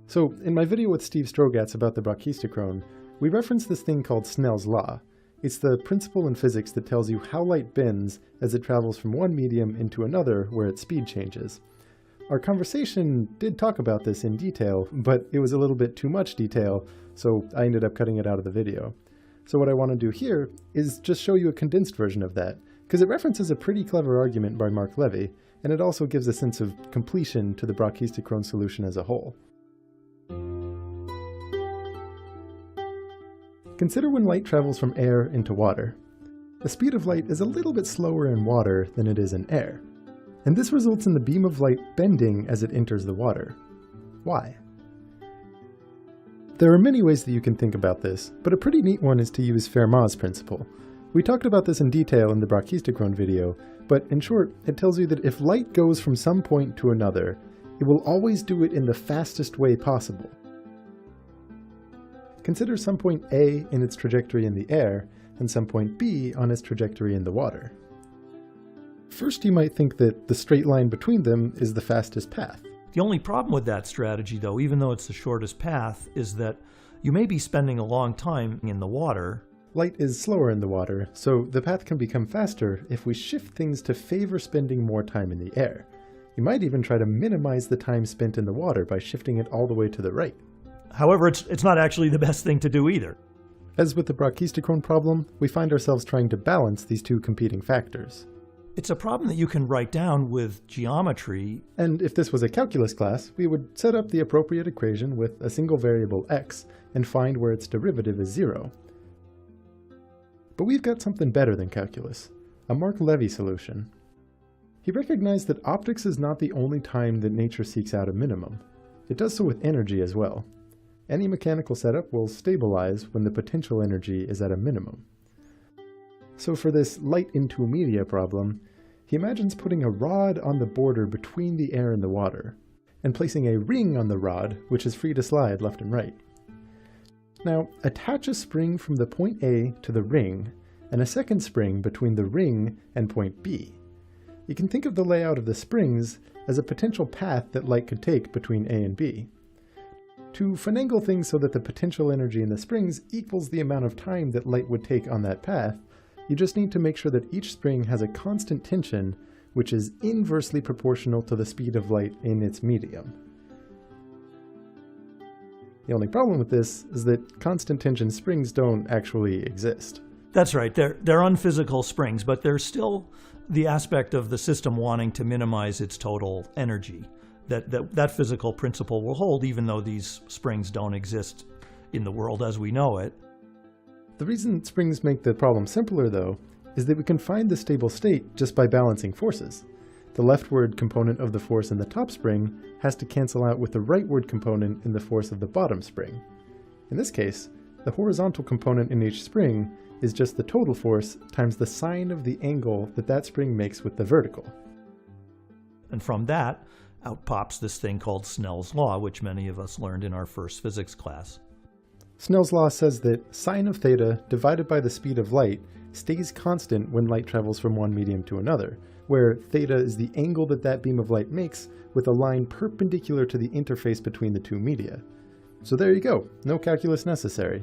So, in my video with Steve Strogatz about the brachistochrone, we referenced this thing called Snell's law. It's the principle in physics that tells you how light bends as it travels from one medium into another where its speed changes. Our conversation did talk about this in detail, but it was a little bit too much detail, so I ended up cutting it out of the video. So what I want to do here is just show you a condensed version of that, because it references a pretty clever argument by Mark Levy, and it also gives a sense of completion to the brachistochrone solution as a whole. Consider when light travels from air into water. The speed of light is a little bit slower in water than it is in air, and this results in the beam of light bending as it enters the water. Why? There are many ways that you can think about this, but a pretty neat one is to use Fermat's principle. We talked about this in detail in the brachistochrone video, but in short, it tells you that if light goes from some point to another, it will always do it in the fastest way possible. Consider some point A in its trajectory in the air, and some point B on its trajectory in the water. First, you might think that the straight line between them is the fastest path. The only problem with that strategy, though, even though it's the shortest path, is that you may be spending a long time in the water. Light is slower in the water, so the path can become faster if we shift things to favor spending more time in the air. You might even try to minimize the time spent in the water by shifting it all the way to the right. However, it's not actually the best thing to do either. As with the brachistochrone problem, we find ourselves trying to balance these two competing factors. It's a problem that you can write down with geometry. And if this was a calculus class, we would set up the appropriate equation with a single variable x and find where its derivative is 0. But we've got something better than calculus, a Mark Levy solution. He recognized that optics is not the only time that nature seeks out a minimum. It does so with energy as well. Any mechanical setup will stabilize when the potential energy is at a minimum. So for this light into media problem, he imagines putting a rod on the border between the air and the water, and placing a ring on the rod, which is free to slide left and right. Now, attach a spring from the point A to the ring, and a second spring between the ring and point B. You can think of the layout of the springs as a potential path that light could take between A and B. To finagle things so that the potential energy in the springs equals the amount of time that light would take on that path, you just need to make sure that each spring has a constant tension, which is inversely proportional to the speed of light in its medium. The only problem with this is that constant tension springs don't actually exist. That's right, they're unphysical springs, but there's still the aspect of the system wanting to minimize its total energy. That physical principle will hold even though these springs don't exist in the world as we know it. The reason springs make the problem simpler, though, is that we can find the stable state just by balancing forces. The leftward component of the force in the top spring has to cancel out with the rightward component in the force of the bottom spring. In this case, the horizontal component in each spring is just the total force times the sine of the angle that spring makes with the vertical. And from that, out pops this thing called Snell's law, which many of us learned in our first physics class. Snell's law says that sine of theta divided by the speed of light stays constant when light travels from one medium to another, where theta is the angle that beam of light makes with a line perpendicular to the interface between the two media. So there you go, no calculus necessary.